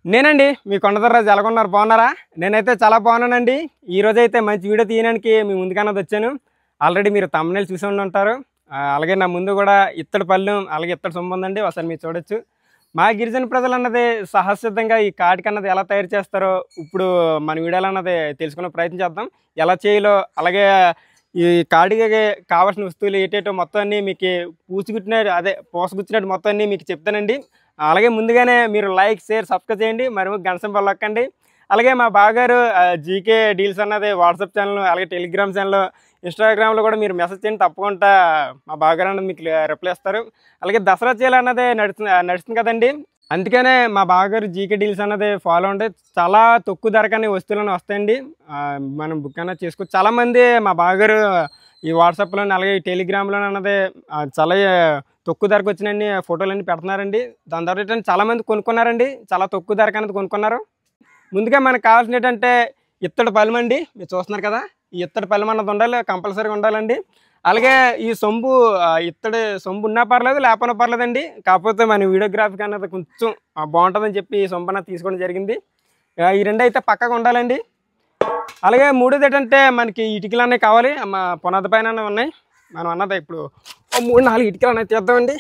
నేనండి మీ కొండదర్రాజు ఎలాగొన్నారు బాగున్నారా? నేనైతే చాలా బాగున్నానండి. ఈరోజైతే మంచి వీడియో తీయడానికి మీ ముందుకన్నది వచ్చాను. ఆల్రెడీ మీరు థంబ్‌నెయిల్ చూసే ఉంటారు. అలాగే నా ముందు కూడా ఇత్తడి పళ్ళు అలాగే ఇత్తడి సొమ్ము ఉందండి. ఒకసారి మీరు చూడొచ్చు. మా గిరిజన ప్రజలన్నది సహజసిద్ధంగా ఈ కాటికన్నది ఎలా తయారు చేస్తారో ఇప్పుడు మన వీడియోలో అన్నది తెలుసుకునే ప్రయత్నం చేద్దాం. ఎలా చేయాలో అలాగే ఈ కాటికి కావాల్సిన వస్తువులు ఏటేటో మొత్తం అన్నీ మీకు పూసగుచ్చినట్టు మొత్తం అన్నీ మీకు చెప్తానండి. అలాగే ముందుగానే మీరు లైక్, షేర్, సబ్స్క్రైబ్ చేయండి. మరి గంట సింబల్ నొక్కండి. అలాగే మా బావగారు జీకే డీల్స్ అన్నది వాట్సాప్ ఛానల్ అలాగే టెలిగ్రామ్ ఛానల్ ఇన్స్టాగ్రామ్లో కూడా మీరు మెసేజ్ చేయండి. తప్పకుండా మా బావగారు అన్నది మీకు రిప్లై ఇస్తారు. అలాగే దసరా చీల అన్నది నడుస్తుంది కదండి. అందుకనే మా బావగారు జీకే డీల్స్ అన్నది ఫాలో ఉంటే చాలా తక్కువ ధరకనే వస్తువులను వస్తాయండి. మనం బుక్ అన్నది చేసుకోవచ్చు. చాలామంది మా బావగారు ఈ వాట్సాప్లోని అలాగే ఈ టెలిగ్రామ్లో అన్నది చాలా తక్కువ ధరకు వచ్చినన్ని ఫోటోలన్నీ పెడుతున్నారండి. దాని ద్వారా ఏంటంటే చాలామంది కొనుక్కున్నారండి. చాలా తక్కువ ధరకు అనేది కొనుక్కున్నారు. ముందుగా మనకు కావాల్సిన ఏంటంటే ఇత్తడి పళ్ళెం అండి. మీరు చూస్తున్నారు కదా, ఈ ఇత్తడి పళ్ళెం అన్నది ఉండాలి, కంపల్సరీగా ఉండాలండి. అలాగే ఈ సొంబు ఇత్తడి సొంబు ఉన్నా పర్లేదు లేకపోయినా పర్లేదండి. కాకపోతే మన వీడియోగ్రాఫిక్ అన్నది కొంచెం బాగుంటుందని చెప్పి ఈ సొంబు అన్నది తీసుకోవడం జరిగింది. ఈ రెండు అయితే పక్కగా ఉండాలండి. అలాగే మూడోది ఏంటంటే మనకి ఇటుకలు అనేవి కావాలి. మా పునాది పైన ఉన్నాయి. మనం అన్నది ఇప్పుడు 3-4 ఇటుకలు అనేది తీద్దామండి.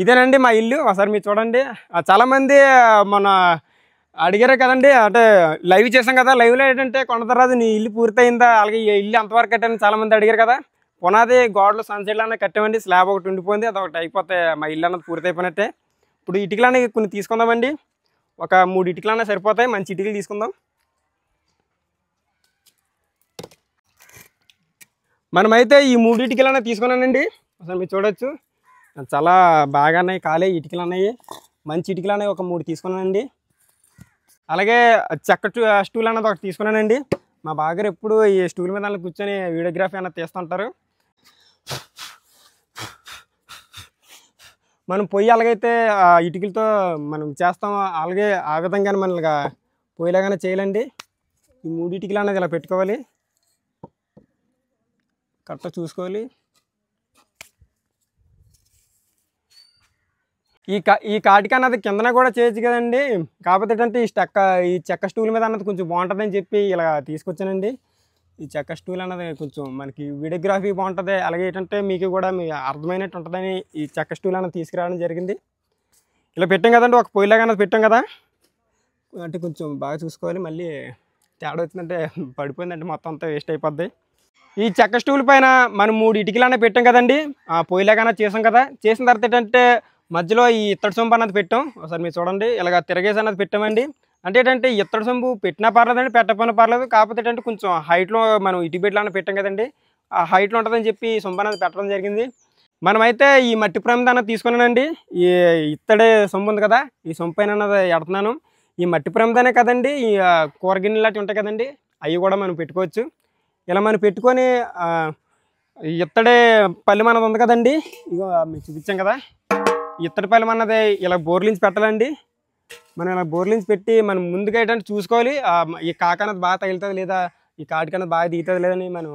ఇదేనండి మా ఇల్లు. ఒకసారి మీరు చూడండి. చాలామంది మన అడిగారే కదండి, అంటే లైవ్ చేసాం కదా, లైవ్లో ఏంటంటే కొండదర్రాజు నీ ఇల్లు పూర్తయిందా, అలాగే ఈ ఇల్లు అంతవరకు కట్టాను చాలామంది అడిగారు కదా. పునాది గోడలు సన్సైడ్లు అన్నది కట్టామండి. స్లాబ్ ఒకటి ఉండిపోయింది, అదొకటి అయిపోతే మా ఇల్లు అన్నది పూర్తి అయిపోయినట్టే. ఇప్పుడు ఇటుకలు అనేవి కొన్ని తీసుకుందామండి. ఒక 3 ఇటుకలు అన్నది సరిపోతాయి. మంచి ఇటుకలు తీసుకుందాం. మనమైతే ఈ 3 ఇటుకలు అనేవి తీసుకున్నానండి. అసలు మీరు చూడొచ్చు, చాలా బాగానే కాలే ఇటుకలు అన్నాయి. మంచి ఇటుకలు అనేవి ఒక 3 తీసుకున్నానండి. అలాగే చెక్క స్టూల్ అన్నది ఒకటి తీసుకున్నానండి. మా బాగారు ఎప్పుడు ఈ స్టూల్ మీద కూర్చొని వీడియోగ్రఫీ అన్నది తీస్తుంటారు. మనం పొయ్యి అలాగైతే ఇటుకలతో మనం చేస్తాం, అలాగే ఆ విధంగానే మనం ఇలాగా పొయ్యిలాగానే చేయాలండి. ఈ 3 ఇటుకలు అనేది ఇలా పెట్టుకోవాలి, కరెక్ట్గా చూసుకోవాలి. ఈ కాటిక అన్నది కిందన కూడా చేయొచ్చు కదండి. కాకపోతే ఏంటంటే ఈ చెక్క స్టూల్ మీద అన్నది కొంచెం బాగుంటుందని చెప్పి ఇలా తీసుకొచ్చానండి. ఈ చెక్క స్టూల్ అన్నది కొంచెం మనకి వీడియోగ్రఫీ బాగుంటుంది, అలాగే ఏంటంటే మీకు కూడా మీ అర్థమైనట్టు ఉంటుందని ఈ చెక్క స్టూల్ అన్నది తీసుకురావడం జరిగింది. ఇలా పెట్టాం కదండి, ఒక పొయ్యిలాగా అన్నది పెట్టాం కదా, అంటే కొంచెం బాగా చూసుకోవాలి. మళ్ళీ తేడా వచ్చిందంటే పడిపోయిందంటే మొత్తం అంతా వేస్ట్ అయిపోద్ది. ఈ చెక్క స్టూల్ పైన మనం 3 ఇటుకలు అన్నది పెట్టాం కదండి, పొయ్యిలాగా చేసాం కదా. చేసిన తర్వాత ఏంటంటే మధ్యలో ఈ ఇత్తడి సొంబు అన్నది పెట్టాం. ఒకసారి మీరు చూడండి, ఇలాగ తిరగేసి అన్నది పెట్టామండి. అంటే ఏంటంటే ఇత్తడి సొంబు పెట్టినా పర్లేదండి, పెట్టకపోయినా పర్లేదు. కాకపోతే ఏంటంటే కొంచెం హైట్లో మనం ఇటుక పెట్టాలని పెట్టాం కదండి, ఆ హైట్లో ఉంటుందని చెప్పి సొంబు అనేది పెట్టడం జరిగింది. మనమైతే ఈ మట్టి ప్రమిద అన్నది తీసుకున్నానండి. ఈ ఇత్తడి సొంబు ఉంది కదా, ఈ సొంబు పైన అన్నది ఎడుతున్నాను. ఈ మట్టి ప్రమిదనే కదండి, ఈ కూర గిన్నెలు లాంటివి ఉంటాయి కదండి, అవి కూడా మనం పెట్టుకోవచ్చు. ఇలా మనం పెట్టుకొని ఇత్తడి పళ్ళెం అన్నది ఉంది కదండి, ఇగో మీకు చూపించాం కదా, ఇత్తడి పళ్ళెం అన్నది ఇలా బోర్లించి పెట్టాలండి. మనం ఇలా బోర్లించి పెట్టి మనం ముందుగా ఏంటంటే చూసుకోవాలి, ఈ కాక అన్నది బాగా తగులుతుంది లేదా, ఈ కాటికి అన్నది బాగా దిగుతుంది లేదని మనం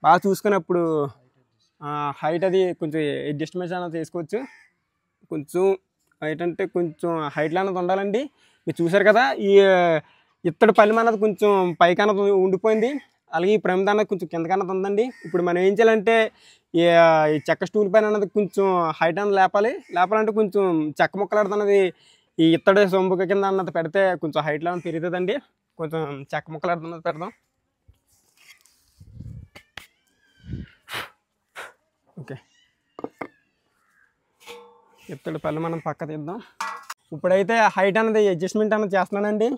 బాగా చూసుకున్నప్పుడు హైట్ అది కొంచెం అడ్జస్ట్మెంట్స్ అన్నది చేసుకోవచ్చు. కొంచెం ఏంటంటే కొంచెం హైట్లో అన్నది ఉండాలండి. మీరు చూసారు కదా, ఈ ఇత్తడి పళ్ళెం అన్నది కొంచెం పైకి అన్నది ఉండిపోయింది, అలాగే ఈ ప్రమిద అన్నది కొంచెం కిందకి అన్నది ఉందండి. ఇప్పుడు మనం ఏం చేయాలంటే ఈ చెక్క స్టూల్ పైన అన్నది కొంచెం హైట్ అన్నది లేపాలంటే కొంచెం చెక్క ముక్కలాడుతు అన్నది ఈ ఇత్తడి సొంబు కింద అన్నది పెడితే కొంచెం హైట్లో అన్నది పెరుగుతుందండి. కొంచెం చెక్క ముక్కలాడుతున్నది పెడదాం. ఓకే, ఇత్తడి పళ్ళెం మనం పక్క తీద్దాం. ఇప్పుడైతే హైట్ అన్నది అడ్జస్ట్మెంట్ అన్నది చేస్తున్నానండి.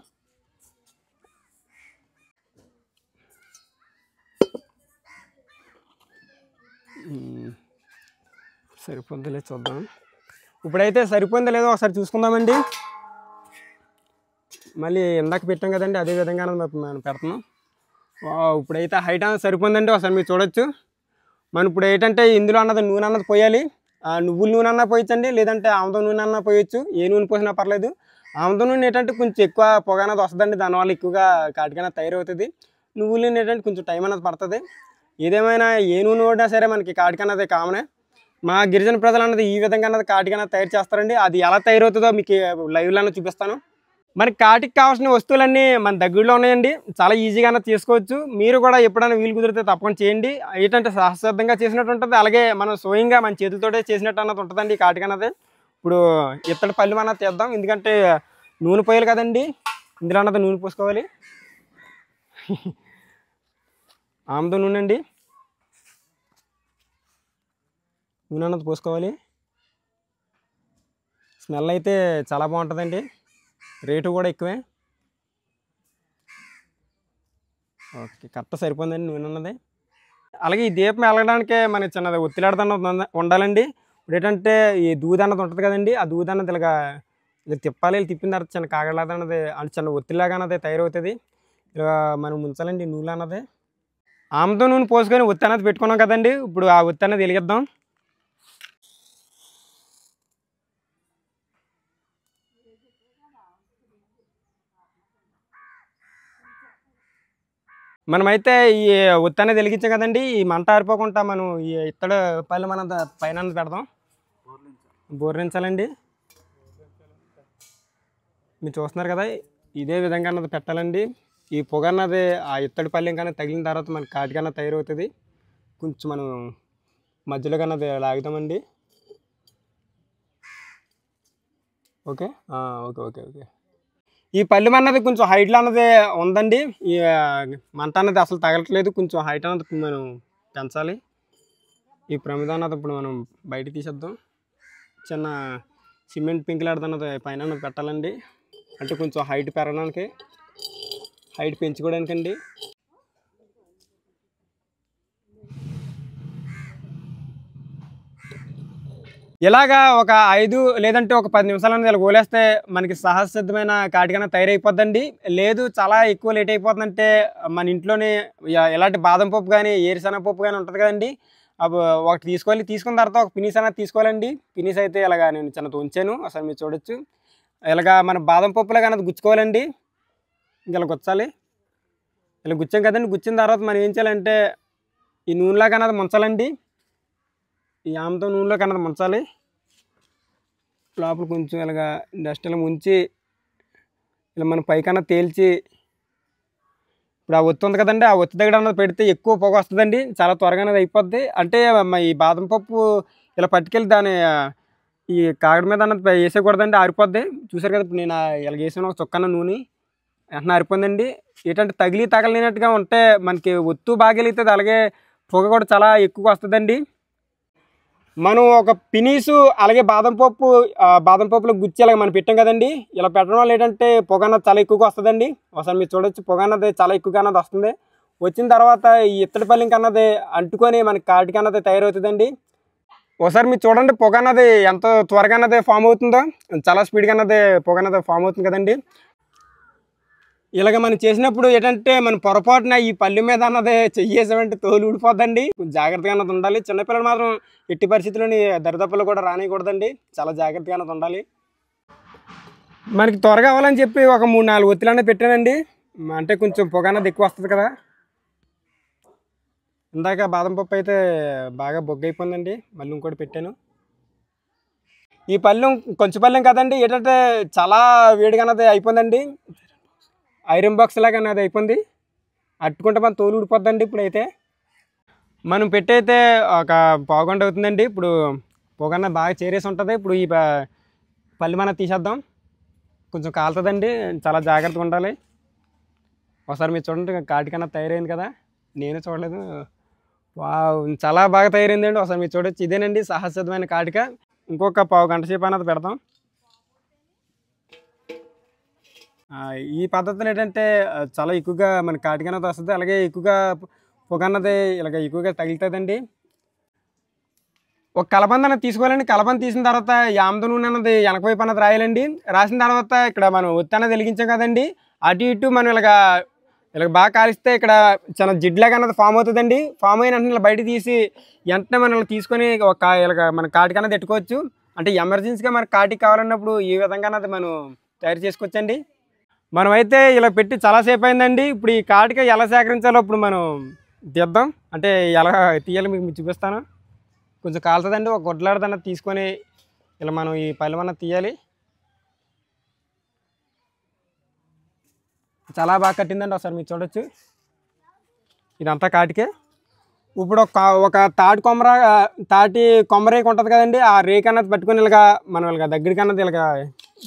సరిపోద్ది లేదు చూద్దాం. ఇప్పుడైతే సరిపోయిందో లేదో ఒకసారి చూసుకుందామండి. మళ్ళీ ఇందాక పెట్టాం కదండి, అదే విధంగా మనం పెడుతున్నాం. ఇప్పుడైతే హైట్ అన్నది సరిపోయిందండి. ఒకసారి మీరు చూడొచ్చు. మనం ఇప్పుడు ఏంటంటే ఇందులో అన్నది నూనె అన్నది పోయాలి. నువ్వుల నూనె అన్నా పోయొచ్చండి, లేదంటే ఆముదం నూనె అన్నా పోయొచ్చు. ఏ నూనె పోసినా పర్లేదు. ఆముదం నూనె ఏంటంటే కొంచెం ఎక్కువ పొగ అన్నది వస్తుందండి, దానివల్ల ఎక్కువగా కాటికైనా తయారవుతుంది. నువ్వుల నూనె ఏంటంటే కొంచెం టైం అన్నది పడుతుంది. ఏదేమైనా ఏ నూనె వాడినా సరే మనకి కాటికన్నది కామనే. మా గిరిజన ప్రజలు అన్నది ఈ విధంగా అన్నది కాటికైనా తయారు చేస్తారండి. అది ఎలా తయారవుతుందో మీకు లైవ్లో చూపిస్తాను. మనకి కాటికి కావాల్సిన వస్తువులన్నీ మన దగ్గరలో ఉన్నాయండి. చాలా ఈజీగానే తీసుకోవచ్చు. మీరు కూడా ఎప్పుడైనా వీలు కుదిరితే తప్పకుండా చేయండి. ఏంటంటే సహజసిద్ధంగా చేసినట్టు ఉంటుంది. అలాగే మనం స్వయంగా మన చేతులతోటే చేసినట్టు అన్నది ఉంటుందండి ఈ కాటికి అన్నది. ఇప్పుడు ఇత్తడి పళ్ళెం అన్నది తీద్దాం. ఎందుకంటే నూనె పోయాలి కదండి, ఇందులో అన్నది నూనె పోసుకోవాలి. ఆముదం నూనె అండి, నూనె అన్నది పోసుకోవాలి. స్మెల్ అయితే చాలా బాగుంటుందండి, రేటు కూడా ఎక్కువే. ఓకే, కరెక్ట్ సరిపోతుందండి నూనె అన్నది. అలాగే ఈ దీపం వెలగడానికే మనకి చిన్నది ఒత్తిలాడుతున్నది ఉండాలండి. ఇప్పుడు ఏంటంటే ఈ దూది అన్నది ఉంటుంది కదండి, ఆ దూది అన్నది ఇలా తిప్పాలి. తిప్పిన తర్వాత చిన్న కాగలాది అన్నది అంటే చిన్న ఒత్తిలాగా అన్నది తయారవుతుంది. ఇలా మనం ముంచాలండి నూనె అన్నది. ఆముదం నూనె పోసుకొని ఒత్తి అన్నది పెట్టుకున్నాం కదండి, ఇప్పుడు ఆ ఒత్తి అన్నది వెలిగిద్దాం. మనమైతే ఈ ఒత్తి అనేది వెలిగించాం కదండి, ఈ మంట ఆరిపోకుండా మనం ఈ ఇత్తడి పళ్ళు మనం పైన పెడదాం. బోర్లించాలండి. మీరు చూస్తున్నారు కదా, ఇదే విధంగా అన్నది పెట్టాలండి. ఈ పొగ అన్నది ఆ ఇత్తడి పళ్ళెం కానీ తగిలిన తర్వాత మనకి కాటికన్నా తయారవుతుంది. కొంచెం మనం మధ్యలో కన్నది లాగుతామండి. ఓకే ఓకే ఓకే ఓకే ఈ పళ్ళెం అన్నది కొంచెం హైట్లో అన్నది ఉందండి. ఈ మంట అన్నది అసలు తగలట్లేదు. కొంచెం హైట్ అన్నది మనం పెంచాలి. ఈ ప్రమిదం అన్నది ఇప్పుడు మనం బయట తీసేద్దాం. చిన్న సిమెంట్ పింకులాడుతున్నది అన్నది పైన అన్నది పెట్టాలండి. అంటే కొంచెం హైట్ పెరగడానికి, హైట్ పెంచుకోవడానికండి. ఇలాగా ఒక 5 లేదంటే ఒక 10 నిమిషాలు అనేది ఇలా గోలేస్తే మనకి సహజసిద్ధమైన కాటికన్నా తయారైపోద్దండి. లేదు చాలా ఎక్కువ లేట్ అయిపోతుందంటే మన ఇంట్లోనే ఎలాంటి బాదం పప్పు కానీ ఏరుశనగ పప్పు కానీ ఉంటుంది కదండి, అప్పుడు ఒకటి తీసుకోవాలి. తీసుకున్న తర్వాత ఒక పినీస్ అనేది తీసుకోవాలండి. పినీస్ అయితే ఇలాగా నేను చిన్నది ఉంచాను, అసలు మీరు చూడొచ్చు. ఇలాగా మన బాదం పప్పులాగా అనేది గుచ్చుకోవాలండి. ఇంక ఇలా గుచ్చాలి. ఇలా గుచ్చాం కదండి, గుచ్చిన తర్వాత మనం ఏం చేయాలంటే ఈ నూనెలాగా అన్నది ముంచాలండి. ఈ ఆముదం నూనెలోకి అన్నది ముంచాలి. లోపల కొంచెం ఇలాగా డస్ట్ ఇలా ముంచి ఇలా మనం పైకన్నా తేల్చి, ఇప్పుడు ఆ ఒత్తి ఉంది కదండి, ఆ ఒత్తి దగ్గర అన్నది పెడితే ఎక్కువ పొగ వస్తుందండి, చాలా త్వరగా అనేది అయిపోద్ది. అంటే ఈ బాదం పప్పు ఇలా పట్టుకెళ్ళి దాని ఈ కాగడ మీద అన్నది వేసేయకూడదండి, ఆరిపోద్ది. చూసారు కదా, ఇప్పుడు నేను ఇలా వేసాను ఒక చుక్కన్న నూనె, వెంటనే ఆరిపోయిందండి. ఏంటంటే తగలినట్టుగా ఉంటే మనకి ఒత్తు బాగా వెలుగుతుంది, అలాగే పొగ కూడా చాలా ఎక్కువగా వస్తుందండి. మనం ఒక పినీసు అలాగే బాదం పప్పులో గుచ్చి ఇలా మనం పెట్టాం కదండి, ఇలా పెట్టడం వల్ల ఏంటంటే పొగ అన్నది చాలా ఎక్కువగా వస్తుందండి. ఒకసారి మీరు చూడొచ్చు, పొగ అన్నది చాలా ఎక్కువగా అన్నది వస్తుంది. వచ్చిన తర్వాత ఈ ఇత్తడి పళ్ళెంకి అన్నది అంటుకొని మనకి కాటికి అన్నది తయారవుతుందండి. ఒకసారి మీరు చూడండి, పొగ అన్నది ఎంత త్వరగా అన్నది ఫామ్ అవుతుందో, చాలా స్పీడ్గా అన్నది పొగ అన్నది ఫామ్ అవుతుంది కదండి. ఇలాగ మనం చేసినప్పుడు ఏంటంటే మన పొరపాటున ఈ పళ్ళె మీద అన్నది చెయ్యేసామంటే తోలు ఊడిపోద్దండి. జాగ్రత్తగా అన్నది ఉండాలి. చిన్నపిల్లలు మాత్రం ఎట్టి పరిస్థితుల్లోని దరిదాపుల్లో కూడా రానియకూడదండి, చాలా జాగ్రత్తగా అన్నది ఉండాలి. మనకి త్వరగా అవ్వాలని చెప్పి ఒక 3-4 ఒత్తులన్నీ పెట్టానండి. అంటే కొంచెం పొగ అన్నది ఎక్కువ వస్తుంది కదా. ఇందాక బాదం పప్పు అయితే బాగా బొగ్గ అయిపోయిందండి, మళ్ళీ ఇంకోటి పెట్టాను. ఈ పళ్ళెం కొంచెం పళ్ళెం కదండి, ఏంటంటే చాలా వేడిగా అన్నది అయిపోయిందండి. ఐరన్ బాక్స్ లాగా అన్నది అయిపోయింది. అట్టుకుంటే మన తోలు ఊడిపోద్దండి. ఇప్పుడైతే మనం పెట్టయితే ఒక పావుగంట అవుతుందండి. ఇప్పుడు పొగన్న బాగా చేరేసి ఉంటుంది. ఇప్పుడు ఈ పళ్ళెం అన్నది తీసేద్దాం. కొంచెం కాలుతుందండి, చాలా జాగ్రత్తగా ఉండాలి. ఒకసారి మీరు చూడండి, కాటికన్నా తయారైంది కదా, నేను చూడలేదు. చాలా బాగా తయారైందండి. ఒకసారి మీరు చూడొచ్చు, ఇదేనండి సహజసిద్ధమైన కాటిక. ఇంకొక పావుగంట సేపు అన్నది పెడతాం. ఈ పద్ధతిలో ఏంటంటే చాలా ఎక్కువగా మన కాటిక అన్నది వస్తుంది, అలాగే ఎక్కువగా పొగ అన్నది ఇలాగ ఎక్కువగా తగులుతుందండి. ఒక కలబంద అన్నది తీసుకోవాలండి. కలబంద తీసిన తర్వాత ఈ ఆముదం నూనె అన్నది వెనక వైపు అన్నది రాయాలండి. రాసిన తర్వాత ఇక్కడ మనం ఒత్తి అన్నది వెలిగించాం కదండి, అటు ఇటు మనం ఇలాగ బాగా కాలిస్తే ఇక్కడ చాలా జిడ్లాగా అన్నది ఫామ్ అవుతుందండి. ఫామ్ అయిన వెంటనే ఇలా బయట తీసి వెంటనే మనం తీసుకొని ఒక ఇలాగ మన కాటిక అన్నది పెట్టుకోవచ్చు. అంటే ఎమర్జెన్సీగా మనకు కాటికి కావాలన్నప్పుడు ఈ విధంగా అన్నది మనం తయారు చేసుకోవచ్చండి. మనమైతే ఇలా పెట్టి చాలాసేపు అయిందండి. ఇప్పుడు ఈ కాటిక ఎలా సేకరించాలో ఇప్పుడు మనం తీద్దాం. అంటే ఎలా తీయాలో మీకు చూపిస్తాను. కొంచెం కాలుతుందండి, ఒక గొడ్లాడదన్నది తీసుకొని ఇలా మనం ఈ పళ్ళెం అన్నది తీయాలి. చాలా బాగా కట్టిందండి. ఒకసారి మీరు చూడొచ్చు. ఇదంతా కాటికే. ఇప్పుడు ఒక తాటి కొమ్మ రేకు ఉంటుంది కదండి, ఆ రేకు అన్నది పట్టుకొని ఇలాగా మనం ఇలాగ దగ్గరికి అన్నది ఇలాగా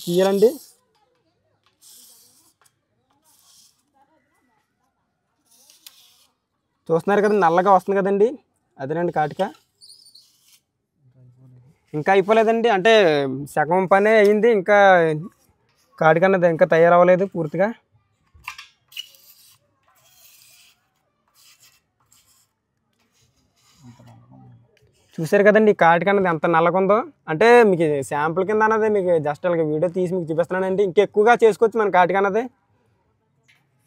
తీయాలండి. చూస్తున్నారు కదండి, నల్లగా వస్తుంది కదండి, అదేనండి కాటిక. ఇంకా అయిపోలేదండి, అంటే సగం పనే అయింది, ఇంకా కాటిక అన్నది ఇంకా తయారవ్వలేదు పూర్తిగా. చూసారు కదండి ఈ కాటిక అన్నది ఎంత నల్లగా ఉందో. అంటే మీకు శాంపుల్ కింద అన్నది మీకు జస్ట్ అలాగ వీడియో తీసి మీకు చూపిస్తున్నానండి. ఇంకా ఎక్కువగా చేసుకోవచ్చు మన కాటిక అన్నది.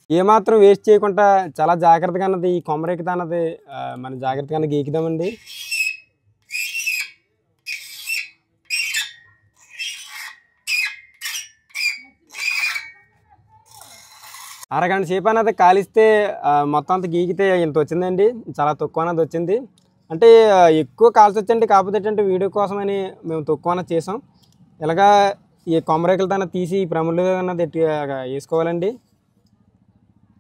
ఏమాత్రం వేస్ట్ చేయకుండా చాలా జాగ్రత్తగా అన్నది ఈ కొమ్మరేకిత అన్నది మనం జాగ్రత్తగా గీకుదామండి. అరగంట సేపు అన్నది కాలిస్తే మొత్తం అంతా గీకితే ఇంత వచ్చిందండి. చాలా తక్కువ అన్నది వచ్చింది. అంటే ఎక్కువ కాల్చి వచ్చండి, కాకపోతే ఏంటంటే వీడియో కోసమని మేము తక్కువ అన్నది చేసాం. ఇలాగా ఈ కొమ్మరేకులతో అన్నది తీసి ఈ ప్రములు అన్నది వేసుకోవాలండి.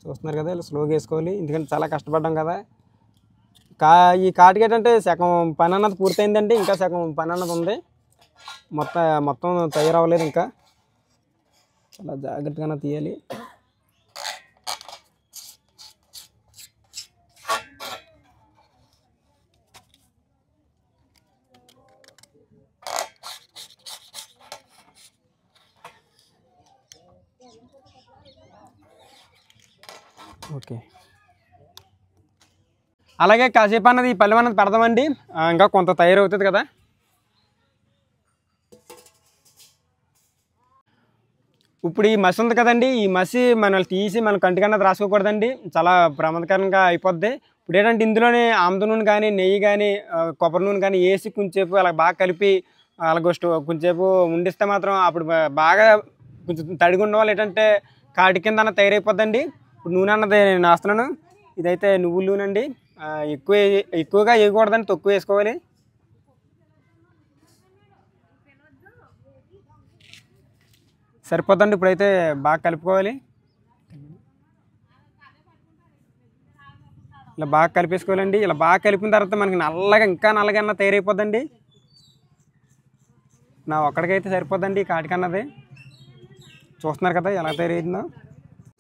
చూస్తున్నారు కదా, ఇలా స్లోగా వేసుకోవాలి, ఎందుకంటే చాలా కష్టపడ్డాం కదా. ఈ కాటికి ఏంటంటే సగం పని అన్నది పూర్తయిందండి, ఇంకా సగం పని అన్నది ఉంది. మొత్తం తయారవ్వలేదు ఇంకా. చాలా జాగ్రత్తగా తీయాలి. ఓకే, అలాగే కాసేపు అన్నది ఈ పల్లెం అన్నది పెడదామండి, ఇంకా కొంత తయారవుతుంది కదా. ఇప్పుడు ఈ మసి ఉంది కదండి, ఈ మసి మనం తీసి మన కంటికన్నది రాసుకోకూడదండి, చాలా ప్రమాదకరంగా అయిపోద్ది. ఇప్పుడు ఏంటంటే ఇందులోనే ఆముద నూనె కానీ, నెయ్యి కానీ, కొబ్బరి నూనె కానీ వేసి కొంచెంసేపు అలా బాగా కలిపి అలాగ కొంచెంసేపు ఉండిస్తే మాత్రం అప్పుడు బాగా కొంచెం తడిగా ఉన్న వాళ్ళు ఏంటంటే కాటి కింద అన్నది తయారైపోద్దండి. ఇప్పుడు నూనె అన్నది నేను వేస్తున్నాను. ఇదైతే నువ్వుల నూనె అండి. ఎక్కువగా వేయకూడదండి, తక్కువ వేసుకోవాలి. సరిపోద్దండి. ఇప్పుడైతే బాగా కలుపుకోవాలి. ఇలా బాగా కలిపేసుకోవాలండి. ఇలా బాగా కలిపిన తర్వాత మనకి ఇంకా నల్లగా అన్న తయారైపోద్దండి. నా ఒక్కడికైతే సరిపోద్దండి ఈ కాటికన్నది. చూస్తున్నారు కదా ఎలా తయారైందో.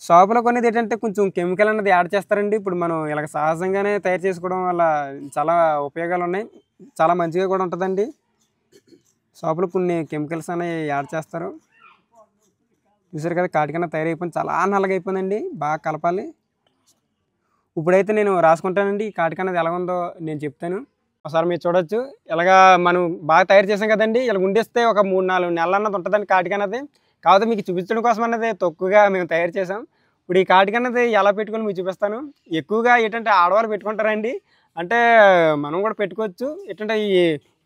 షాపులో కొనేది ఏంటంటే కొంచెం కెమికల్ అన్నది యాడ్ చేస్తారండి. ఇప్పుడు మనం ఇలాగ సహజంగానే తయారు చేసుకోవడం వల్ల చాలా ఉపయోగాలు ఉన్నాయి, చాలా మంచిగా కూడా ఉంటుందండి. షాపులో కొన్ని కెమికల్స్ అనేవి యాడ్ చేస్తారు. చూసారు కదా, కాటికన్నా తయారైపోయింది, చాలా నల్లగా అయిపోయిందండి. బాగా కలపాలి. ఇప్పుడైతే నేను రాసుకుంటానండి, కాటికన్నది ఎలా ఉందో నేను చెప్తాను. ఒకసారి మీరు చూడొచ్చు. ఇలాగా మనం బాగా తయారు చేసాం కదండి, ఇలా ఉండిస్తే ఒక 3-4 నెలలు అన్నది ఉంటుందండి కాటికన్నది. కాకపోతే మీకు చూపించడం కోసం అన్నది తక్కువగా మేము తయారు చేసాం. ఇప్పుడు ఈ కాటికన్నది ఎలా పెట్టుకొని మీకు చూపిస్తాను. ఎక్కువగా ఏంటంటే ఆడవాళ్ళు పెట్టుకుంటారండి, అంటే మనం కూడా పెట్టుకోవచ్చు. ఏంటంటే ఈ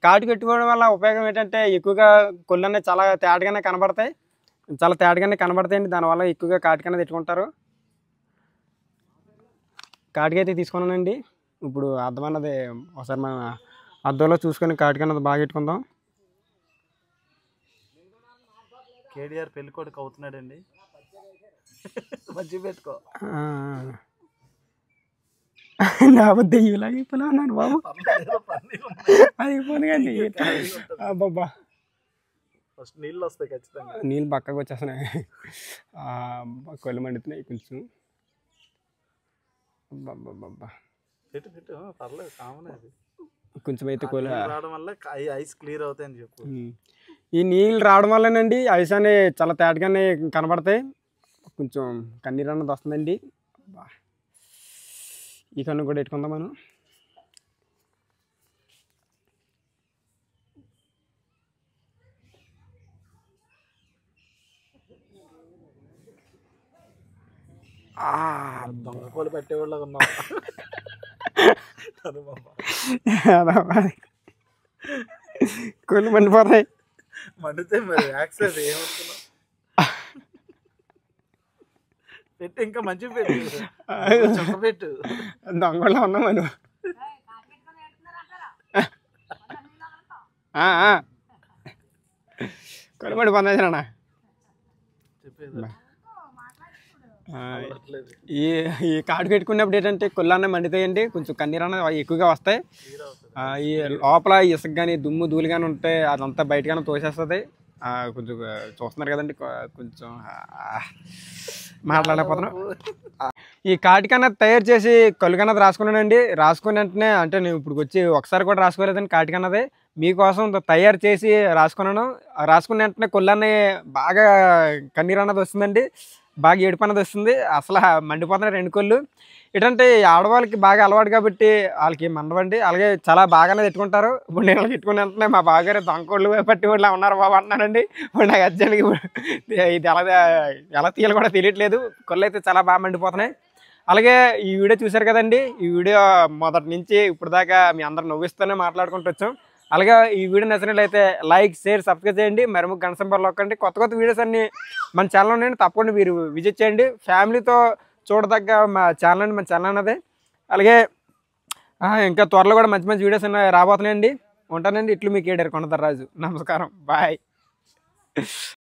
కాటికి పెట్టుకోవడం వల్ల ఉపయోగం ఏంటంటే ఎక్కువగా కొళ్ళు అనేది చాలా తేటగానే కనబడతాయండి. దానివల్ల ఎక్కువగా కాటికన్నది పెట్టుకుంటారు. కాటికైతే తీసుకున్నానండి. ఇప్పుడు అద్దం అన్నది ఒకసారి మనం అద్దంలో చూసుకొని కాటికన్నది బాగా పెట్టుకుందాం. కేడిఆర్ పెళ్లి కొడుకు అవుతున్నాడండి, మంచిగా పెట్టుకో. నా వద్ద ఇలాగ అయిపోయినా అన్నాను బాబు, అయిపోయింది కండి. అబ్బాబ్బా, ఫస్ట్ నీళ్ళు వస్తాయి, ఖచ్చితంగా నీళ్ళు పక్కకు వచ్చేస్తున్నాయి, కొళ్ళు మండుతున్నాయి కొంచెం. అబ్బాబ్బా, పర్లేదు, కామన్ అది. కొంచెం అయితే కొలు రావడం వల్ల ఐస్ క్లియర్ అవుతాయని చెప్పు. ఈ నీళ్ళు రావడం వల్లనండి ఐస్ అనేవి చాలా తేటగానే కనబడతాయి. కొంచెం కన్నీరు అన్నది వస్తుందండి. ఈ కన్ను కూడా పెట్టుకుందాం మనం. దొంగకోలు పెట్టేవాళ్ళ ఉన్నాం. కొళ్ళు మండిపోతాయి. మండితే మరి యాక్సెస్ ఏమవుతున్నావు పెట్టి, ఇంకా మంచిగా పెట్టు, పెట్టు. దొంగలో ఉన్నాం మనం. కొళ్ళు మండిపోతాయి అన్న. చెప్పేది అవ్వట్లేదు. ఈ ఈ కాటు పెట్టుకున్నప్పుడు ఏంటంటే కొల్లన్న మండుతాయండి, కొంచెం కన్నీరన్న ఎక్కువగా వస్తాయి. క్లియర్ అవుతుంది. ఈ లోపల ఇసుక కానీ దుమ్ము ధూళి కానీ ఉంటే అదంతా బయటగానే తోసేస్తుంది. కొంచెం చూస్తున్నారు కదండి, కొంచెం మాట్లాడకపోతున్నాం. ఈ కాటికన్నది తయారు చేసి కలుగన్నది రాసుకున్నానండి. రాసుకుని వెంటనే అంటే నేను ఇప్పుడు వచ్చి ఒకసారి కూడా రాసుకోలేదని కాటికన్నది మీకోసం తయారు చేసి రాసుకున్నాను. రాసుకున్న వెంటనే కొల్లన్న బాగా కన్నీరు అన్నది వస్తుందండి, బాగా ఏడుపు అన్నది వస్తుంది. అసలు మండిపోతున్నాయి 2 కొళ్ళు. ఏంటంటే ఆడవాళ్ళకి బాగా అలవాటు కాబట్టి వాళ్ళకి మండవండి, అలాగే చాలా బాగానే పెట్టుకుంటారు. ఇప్పుడు నేను పెట్టుకుని వెంటనే మా బాగారు దొంగకోళ్ళు పట్టేవాళ్ళు ఉన్నారు బాబు అంటున్నానండి. ఇప్పుడు నాకు అర్జెంట్గా ఇది ఎలా తీయాలి కూడా తెలియట్లేదు. కొళ్ళు అయితే చాలా బాగా మండిపోతున్నాయి. అలాగే ఈ వీడియో చూశారు కదండి, ఈ వీడియో మొదటి నుంచి ఇప్పుడు దాకా మీ అందరు నవ్విస్తూనే మాట్లాడుకుంటూ వచ్చాం. అలాగే ఈ వీడియో నచ్చినట్లయితే లైక్, షేర్, సబ్స్క్రైబ్ చేయండి. మరి ముగ్గు గంట సింబల్ నొక్కండి. కొత్త వీడియోస్ అన్ని మన ఛానల్ ఉన్నాయండి, తప్పకుండా మీరు విజిట్ చేయండి. ఫ్యామిలీతో చూడదగ్గ మా ఛానల్ అండి, మన ఛానల్ అన్నది. అలాగే ఇంకా త్వరలో కూడా మంచి మంచి వీడియోస్ అన్నీ రాబోతున్నాయండి. ఉంటానండి. ఇట్లు మీకు ఏడారు కొండదర్రాజు. నమస్కారం, బాయ్.